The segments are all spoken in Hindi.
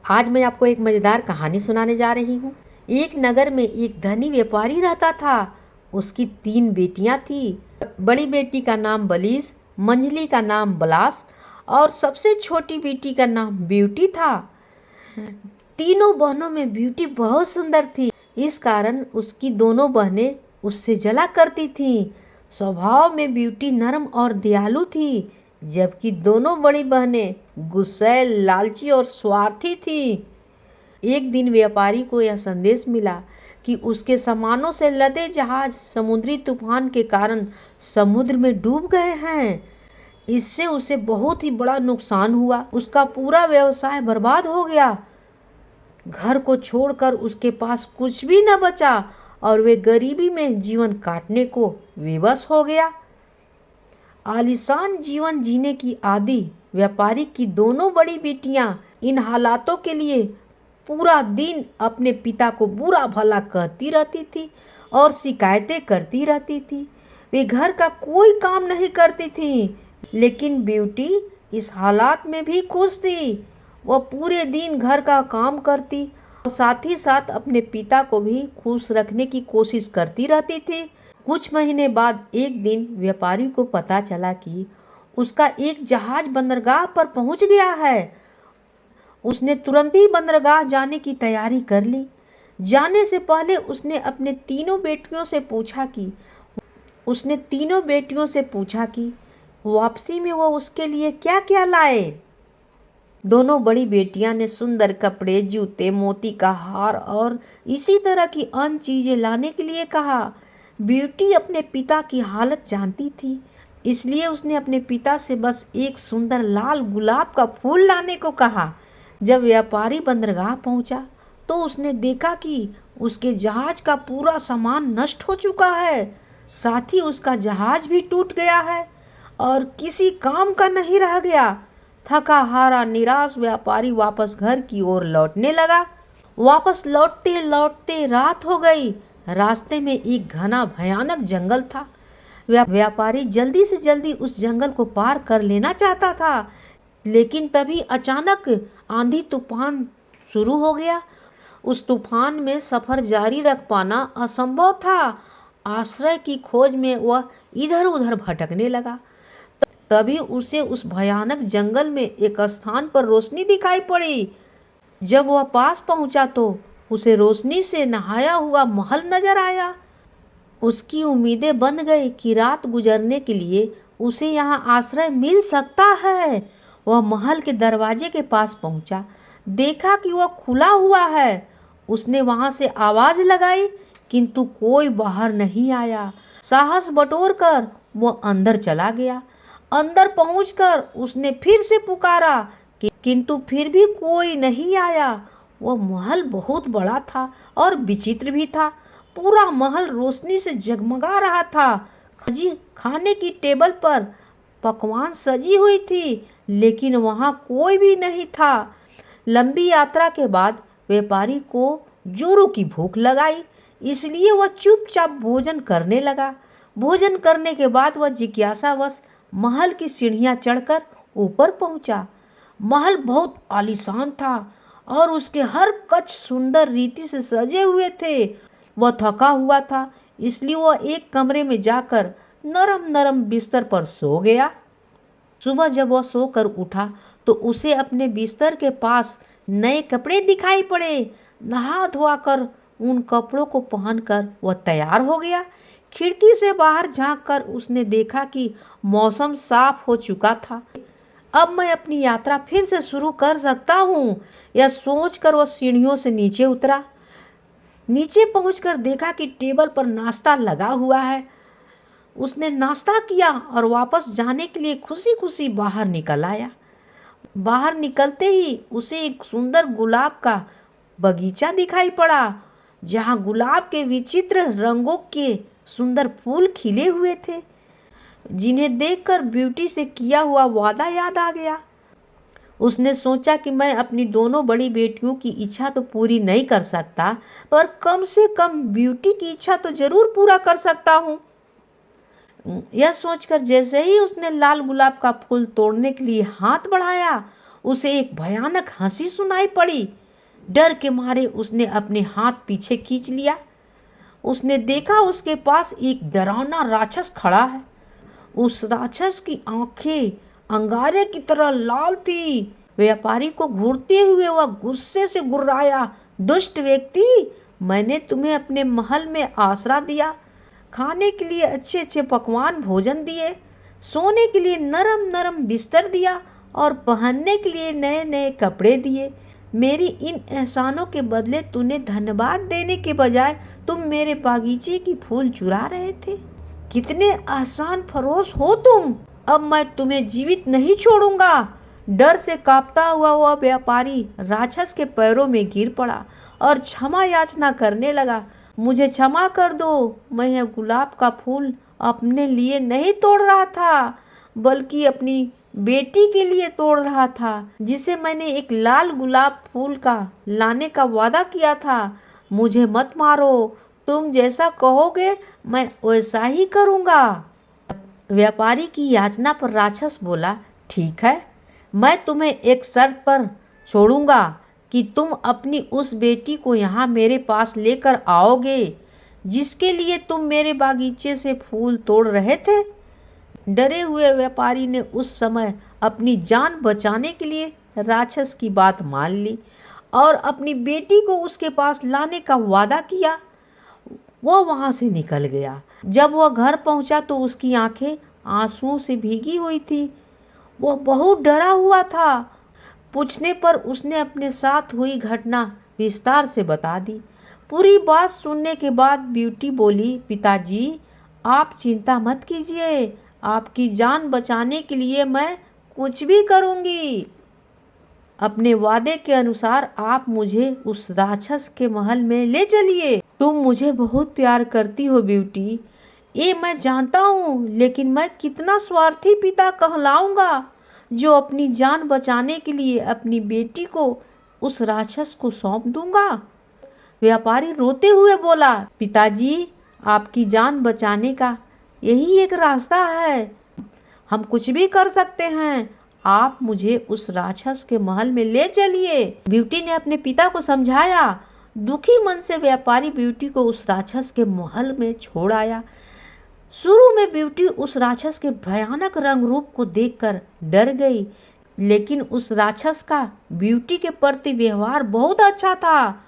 आज मैं आपको एक मज़ेदार कहानी सुनाने जा रही हूँ। एक नगर में एक धनी व्यापारी रहता था। उसकी 3 बेटियां थी। बड़ी बेटी का नाम बलीस, मंझली का नाम बलास और सबसे छोटी बेटी का नाम ब्यूटी था। तीनों बहनों में ब्यूटी बहुत सुंदर थी। इस कारण उसकी दोनों बहनें उससे जला करती थीं। स्वभाव में ब्यूटी नरम और दयालु थी, जबकि दोनों बड़ी बहनें गुस्सैल, लालची और स्वार्थी थीं। एक दिन व्यापारी को यह संदेश मिला कि उसके सामानों से लदे जहाज समुद्री तूफान के कारण समुद्र में डूब गए हैं। इससे उसे बहुत ही बड़ा नुकसान हुआ। उसका पूरा व्यवसाय बर्बाद हो गया। घर को छोड़कर उसके पास कुछ भी न बचा और वे गरीबी में जीवन काटने को विवश हो गया। आलीशान जीवन जीने की आदी व्यापारी की दोनों बड़ी बेटियां इन हालातों के लिए पूरा दिन अपने पिता को बुरा भला कहती रहती थी और शिकायतें करती रहती थी। वे घर का कोई काम नहीं करती थी, लेकिन ब्यूटी इस हालात में भी खुश थी। वह पूरे दिन घर का काम करती और साथ ही साथ अपने पिता को भी खुश रखने की कोशिश करती रहती थी। कुछ महीने बाद एक दिन व्यापारी को पता चला कि उसका एक जहाज बंदरगाह पर पहुंच गया है। उसने तुरंत ही बंदरगाह जाने की तैयारी कर ली। जाने से पहले उसने तीनों बेटियों से पूछा कि वापसी में वो उसके लिए क्या क्या लाए। दोनों बड़ी बेटियां ने सुंदर कपड़े, जूते, मोती का हार और इसी तरह की अन्य चीजें लाने के लिए कहा। ब्यूटी अपने पिता की हालत जानती थी, इसलिए उसने अपने पिता से बस एक सुंदर लाल गुलाब का फूल लाने को कहा। जब व्यापारी बंदरगाह पहुंचा तो उसने देखा कि उसके जहाज का पूरा सामान नष्ट हो चुका है। साथ ही उसका जहाज भी टूट गया है और किसी काम का नहीं रह गया। थका हारा निराश व्यापारी वापस घर की ओर लौटने लगा। वापस लौटते लौटते रात हो गई। रास्ते में एक घना भयानक जंगल था। व्यापारी जल्दी से जल्दी उस जंगल को पार कर लेना चाहता था, लेकिन तभी अचानक आंधी तूफान शुरू हो गया। उस तूफान में सफर जारी रख पाना असंभव था। आश्रय की खोज में वह इधर उधर भटकने लगा। तभी उसे उस भयानक जंगल में एक स्थान पर रोशनी दिखाई पड़ी। जब वह पास पहुंचा तो उसे रोशनी से नहाया हुआ महल नजर आया। उसकी उम्मीदें बन गई कि रात गुजरने के लिए उसे यहाँ आश्रय मिल सकता है। वह महल के दरवाजे के पास पहुंचा, देखा कि वह खुला हुआ है। उसने वहां से आवाज लगाई, किंतु कोई बाहर नहीं आया। साहस बटोरकर वह अंदर चला गया। अंदर पहुंचकर उसने फिर से पुकारा, किंतु फिर भी कोई नहीं आया। वह महल बहुत बड़ा था और विचित्र भी था। पूरा महल रोशनी से जगमगा रहा था। खाने की टेबल पर पकवान सजी हुई थी, लेकिन वहां कोई भी नहीं था। लंबी यात्रा के बाद व्यापारी को जोरों की भूख लगाई, इसलिए वह चुपचाप भोजन करने लगा। भोजन करने के बाद वह जिज्ञासावश महल की सीढ़ियां चढ़कर ऊपर पहुंचा। महल बहुत आलीशान था और उसके हर कक्ष सुंदर रीति से सजे हुए थे। वह थका हुआ था, इसलिए वह एक कमरे में जाकर नरम नरम बिस्तर पर सो गया। सुबह जब वह सोकर उठा तो उसे अपने बिस्तर के पास नए कपड़े दिखाई पड़े। नहा धोकर उन कपड़ों को पहनकर वह तैयार हो गया। खिड़की से बाहर झांककर उसने देखा कि मौसम साफ हो चुका था। अब मैं अपनी यात्रा फिर से शुरू कर सकता हूँ, यह सोचकर वह सीढ़ियों से नीचे उतरा। नीचे पहुंचकर देखा कि टेबल पर नाश्ता लगा हुआ है। उसने नाश्ता किया और वापस जाने के लिए खुशी खुशी बाहर निकल आया। बाहर निकलते ही उसे एक सुंदर गुलाब का बगीचा दिखाई पड़ा, जहां गुलाब के विचित्र रंगों के सुंदर फूल खिले हुए थे, जिन्हें देखकर ब्यूटी से किया हुआ वादा याद आ गया। उसने सोचा कि मैं अपनी दोनों बड़ी बेटियों की इच्छा तो पूरी नहीं कर सकता, पर कम से कम ब्यूटी की इच्छा तो जरूर पूरा कर सकता हूँ। यह सोचकर जैसे ही उसने लाल गुलाब का फूल तोड़ने के लिए हाथ बढ़ाया, उसे एक भयानक हंसी सुनाई पड़ी। डर के मारे उसने अपने हाथ पीछे खींच लिया। उसने देखा उसके पास एक डरावना राक्षस खड़ा है। उस राक्षस की आंखें अंगारे की तरह लाल थी। व्यापारी को घूरते हुए वह गुस्से से गुर्राया, दुष्ट व्यक्ति, मैंने तुम्हें अपने महल में आसरा दिया, खाने के लिए अच्छे अच्छे पकवान भोजन दिए, सोने के लिए नरम नरम बिस्तर दिया और पहनने के लिए नए नए कपड़े दिए। मेरी इन एहसानों के बदले तूने धन्यवाद देने के बजाय तुम मेरे बागीचे की फूल चुरा रहे थे। कितने आसान फरोश हो तुम। अब मैं तुम्हें जीवित नहीं छोड़ूंगा। डर से कांपता हुआ वह व्यापारी राक्षस के पैरों में गिर पड़ा और क्षमा याचना करने लगा। मुझे क्षमा कर दो, मैं यह गुलाब का फूल अपने लिए नहीं तोड़ रहा था, बल्कि अपनी बेटी के लिए तोड़ रहा था, जिसे मैंने एक लाल गुलाब फूल का लाने का वादा किया था। मुझे मत मारो, तुम जैसा कहोगे मैं वैसा ही करूँगा। व्यापारी की याचना पर राक्षस बोला, ठीक है, मैं तुम्हें एक शर्त पर छोड़ूंगा कि तुम अपनी उस बेटी को यहाँ मेरे पास लेकर आओगे जिसके लिए तुम मेरे बागीचे से फूल तोड़ रहे थे। डरे हुए व्यापारी ने उस समय अपनी जान बचाने के लिए राक्षस की बात मान ली और अपनी बेटी को उसके पास लाने का वादा किया। वो वहाँ से निकल गया। जब वह घर पहुँचा तो उसकी आंखें आंसुओं से भीगी हुई थी। वह बहुत डरा हुआ था। पूछने पर उसने अपने साथ हुई घटना विस्तार से बता दी। पूरी बात सुनने के बाद ब्यूटी बोली, पिताजी आप चिंता मत कीजिए, आपकी जान बचाने के लिए मैं कुछ भी करूंगी। अपने वादे के अनुसार आप मुझे उस राक्षस के महल में ले चलिए। तुम मुझे बहुत प्यार करती हो ब्यूटी, ये मैं जानता हूँ, लेकिन मैं कितना स्वार्थी पिता कहलाऊंगा जो अपनी जान बचाने के लिए अपनी बेटी को उस राक्षस को सौंप दूंगा। व्यापारी रोते हुए बोला, पिताजी आपकी जान बचाने का यही एक रास्ता है, हम कुछ भी कर सकते हैं, आप मुझे उस राक्षस के महल में ले चलिए। ब्यूटी ने अपने पिता को समझाया। दुखी मन से व्यापारी ब्यूटी को उस राक्षस के महल में छोड़ आया। शुरू में ब्यूटी उस राक्षस के भयानक रंग रूप को देखकर डर गई, लेकिन उस राक्षस का ब्यूटी के प्रति व्यवहार बहुत अच्छा था।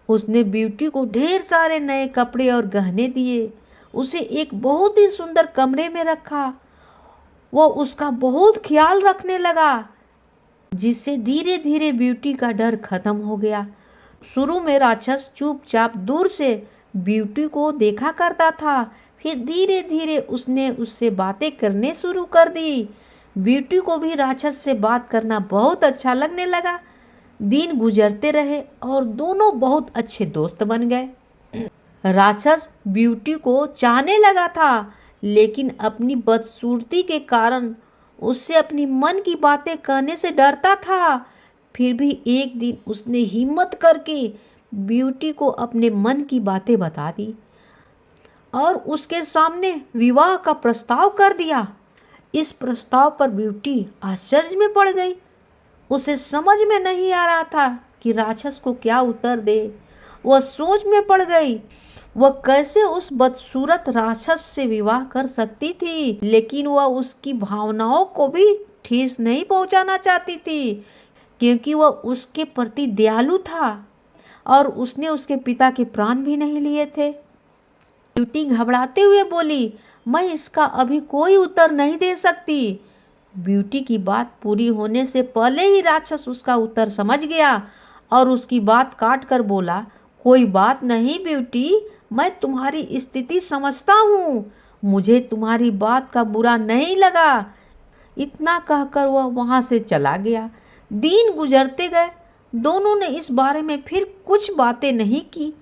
उसने ब्यूटी को ढेर सारे नए कपड़े और गहने दिए, उसे एक बहुत ही सुंदर कमरे में रखा। वो उसका बहुत ख्याल रखने लगा, जिससे धीरे धीरे ब्यूटी का डर खत्म हो गया। शुरू में राक्षस चुपचाप दूर से ब्यूटी को देखा करता था, फिर धीरे धीरे उसने उससे बातें करने शुरू कर दी। ब्यूटी को भी राक्षस से बात करना बहुत अच्छा लगने लगा। दिन गुजरते रहे और दोनों बहुत अच्छे दोस्त बन गए। राक्षस ब्यूटी को चाहने लगा था, लेकिन अपनी बदसूरती के कारण उससे अपनी मन की बातें कहने से डरता था। फिर भी एक दिन उसने हिम्मत करके ब्यूटी को अपने मन की बातें बता दी और उसके सामने विवाह का प्रस्ताव कर दिया। इस प्रस्ताव पर ब्यूटी आश्चर्य में पड़ गई। उसे समझ में नहीं आ रहा था कि राक्षस को क्या उत्तर दे। वह सोच में पड़ गई, वह कैसे उस बदसूरत राक्षस से विवाह कर सकती थी, लेकिन वह उसकी भावनाओं को भी ठेस नहीं पहुंचाना चाहती थी, क्योंकि वह उसके प्रति दयालु था और उसने उसके पिता के प्राण भी नहीं लिए थे। ब्यूटी घबराते हुए बोली, मैं इसका अभी कोई उत्तर नहीं दे सकती। ब्यूटी की बात पूरी होने से पहले ही राक्षस उसका उत्तर समझ गया और उसकी बात काट कर बोला, कोई बात नहीं ब्यूटी, मैं तुम्हारी स्थिति समझता हूँ, मुझे तुम्हारी बात का बुरा नहीं लगा। इतना कहकर वह वहाँ से चला गया। दिन गुजरते गए, दोनों ने इस बारे में फिर कुछ बातें नहीं की।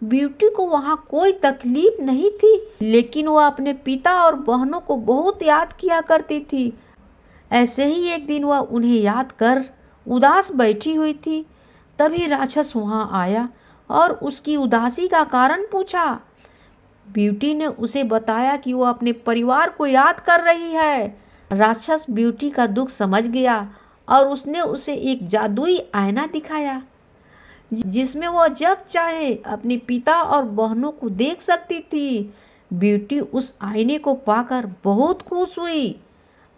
ब्यूटी को वहाँ कोई तकलीफ नहीं थी, लेकिन वह अपने पिता और बहनों को बहुत याद किया करती थी। ऐसे ही एक दिन वह उन्हें याद कर उदास बैठी हुई थी। तभी राक्षस वहाँ आया और उसकी उदासी का कारण पूछा। ब्यूटी ने उसे बताया कि वह अपने परिवार को याद कर रही है। राक्षस ब्यूटी का दुख समझ गया और उसने उसे एक जादुई आईना दिखाया जिसमें वह जब चाहे अपने पिता और बहनों को देख सकती थी। ब्यूटी उस आईने को पाकर बहुत खुश हुई।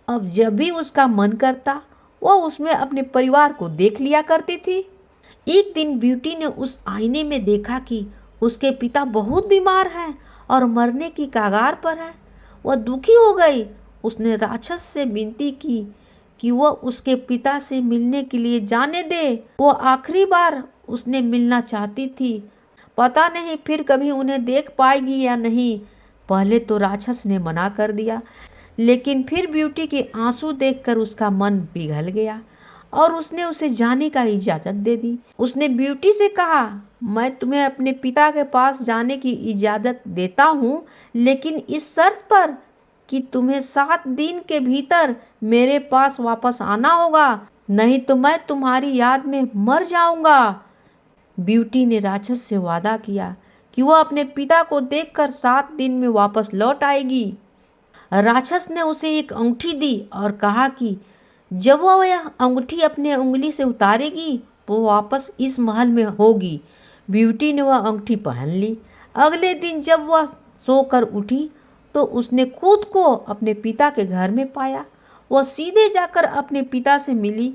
अब जब भी उसका मन करता वह उसमें अपने परिवार को देख लिया करती थी। एक दिन ब्यूटी ने उस आईने में देखा कि उसके पिता बहुत बीमार हैं और मरने की कगार पर है। वह दुखी हो गई। उसने राक्षस से विनती की कि वह उसके पिता से मिलने के लिए जाने दे। वो आखिरी बार उसने मिलना चाहती थी। पता नहीं फिर कभी उन्हें देख पाएगी या नहीं। पहले तो राक्षस ने मना कर दिया, लेकिन फिर ब्यूटी के आंसू देखकर उसका मन पिघल गया और उसने उसे जाने का इजाज़त दे दी। उसने ब्यूटी से कहा, मैं तुम्हें अपने पिता के पास जाने की इजाज़त देता हूँ, लेकिन इस शर्त पर कि तुम्हें 7 दिन के भीतर मेरे पास वापस आना होगा, नहीं तो मैं तुम्हारी याद में मर जाऊंगा। ब्यूटी ने राक्षस से वादा किया कि वह अपने पिता को देखकर 7 दिन में वापस लौट आएगी। राक्षस ने उसे एक अंगूठी दी और कहा कि जब वह यह अंगूठी अपने उंगली से उतारेगी वो वापस इस महल में होगी। ब्यूटी ने वह अंगूठी पहन ली। अगले दिन जब वह सोकर उठी तो उसने खुद को अपने पिता के घर में पाया। वह सीधे जाकर अपने पिता से मिली।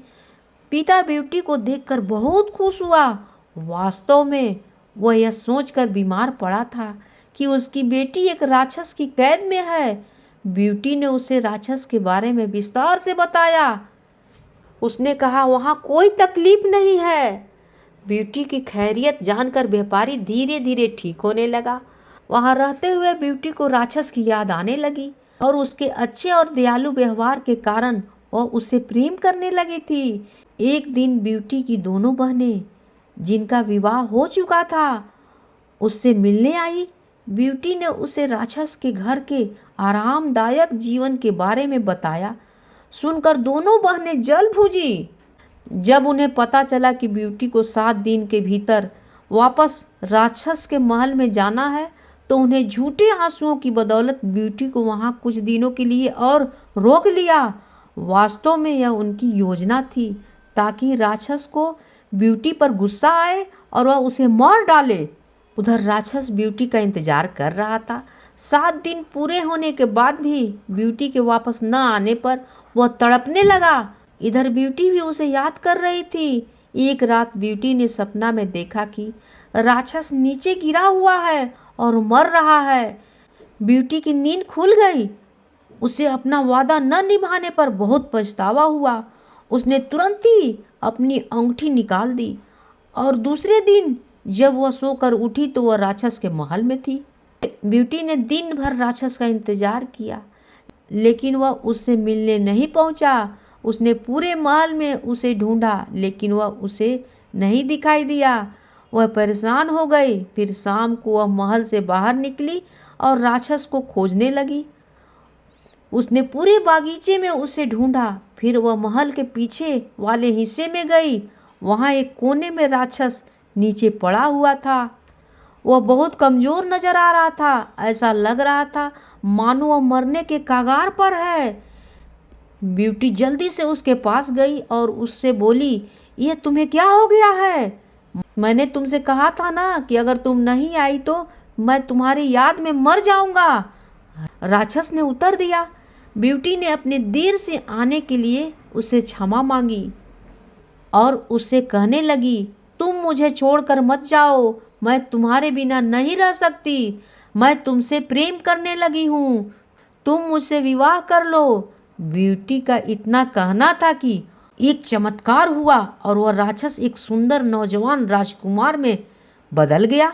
पिता ब्यूटी को देखकर बहुत खुश हुआ। वास्तव में वह यह सोचकर बीमार पड़ा था कि उसकी बेटी एक राक्षस की कैद में है। ब्यूटी ने उसे राक्षस के बारे में विस्तार से बताया। उसने कहा वहाँ कोई तकलीफ नहीं है। ब्यूटी की खैरियत जानकर व्यापारी धीरे धीरे ठीक होने लगा। वहाँ रहते हुए ब्यूटी को राक्षस की याद आने लगी और उसके अच्छे और दयालु व्यवहार के कारण वह उससे प्रेम करने लगी थी। एक दिन ब्यूटी की दोनों बहनें जिनका विवाह हो चुका था उससे मिलने आई। ब्यूटी ने उसे राक्षस के घर के आरामदायक जीवन के बारे में बताया। सुनकर दोनों बहनें जल भूजी। जब उन्हें पता चला कि ब्यूटी को 7 दिन के भीतर वापस राक्षस के महल में जाना है तो उन्हें झूठे आंसुओं की बदौलत ब्यूटी को वहां कुछ दिनों के लिए और रोक लिया। वास्तव में यह उनकी योजना थी ताकि राक्षस को ब्यूटी पर गुस्सा आए और वह उसे मार डाले। उधर राक्षस ब्यूटी का इंतजार कर रहा था। 7 दिन पूरे होने के बाद भी ब्यूटी के वापस न आने पर वह तड़पने लगा। इधर ब्यूटी भी उसे याद कर रही थी। एक रात ब्यूटी ने सपना में देखा कि राक्षस नीचे गिरा हुआ है और मर रहा है। ब्यूटी की नींद खुल गई। उसे अपना वादा न निभाने पर बहुत पछतावा हुआ। उसने तुरंत ही अपनी अंगूठी निकाल दी और दूसरे दिन जब वह सोकर उठी तो वह राक्षस के महल में थी। ब्यूटी ने दिन भर राक्षस का इंतजार किया, लेकिन वह उससे मिलने नहीं पहुंचा। उसने पूरे महल में उसे ढूंढा, लेकिन वह उसे नहीं दिखाई दिया। वह परेशान हो गई। फिर शाम को वह महल से बाहर निकली और राक्षस को खोजने लगी। उसने पूरे बागीचे में उसे ढूंढा। फिर वह महल के पीछे वाले हिस्से में गई। वहाँ एक कोने में राक्षस नीचे पड़ा हुआ था। वह बहुत कमज़ोर नजर आ रहा था। ऐसा लग रहा था मानो वह मरने के कगार पर है। ब्यूटी जल्दी से उसके पास गई और उससे बोली, यह तुम्हें क्या हो गया है? मैंने तुमसे कहा था ना कि अगर तुम नहीं आई तो मैं तुम्हारी याद में मर जाऊंगा। राक्षस ने उत्तर दिया। ब्यूटी ने अपने देर से आने के लिए उससे क्षमा मांगी और उससे कहने लगी, तुम मुझे छोड़कर मत जाओ, मैं तुम्हारे बिना नहीं रह सकती। मैं तुमसे प्रेम करने लगी हूँ, तुम मुझसे विवाह कर लो। ब्यूटी का इतना कहना था कि एक चमत्कार हुआ और वह राक्षस एक सुंदर नौजवान राजकुमार में बदल गया।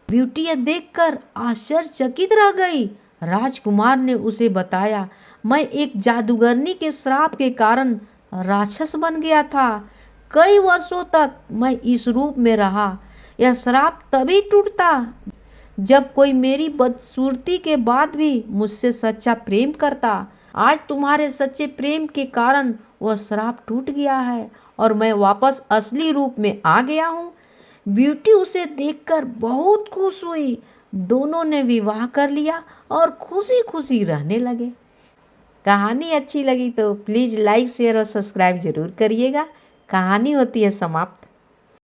ब्यूटी यह देखकर आश्चर्यचकित रह गई। राजकुमार ने उसे बताया, मैं एक जादूगरनी के श्राप के कारण राक्षस बन गया था। कई वर्षों तक मैं इस रूप में रहा। यह श्राप तभी टूटता जब कोई मेरी बदसूरती के बाद भी मुझसे सच्चा प्रेम करता। आज तुम्हारे सच्चे प्रेम के कारण वह श्राप टूट गया है और मैं वापस असली रूप में आ गया हूँ। ब्यूटी उसे देखकर बहुत खुश हुई। दोनों ने विवाह कर लिया और खुशी खुशी रहने लगे। कहानी अच्छी लगी तो प्लीज़ लाइक शेयर और सब्सक्राइब ज़रूर करिएगा। कहानी होती है समाप्त।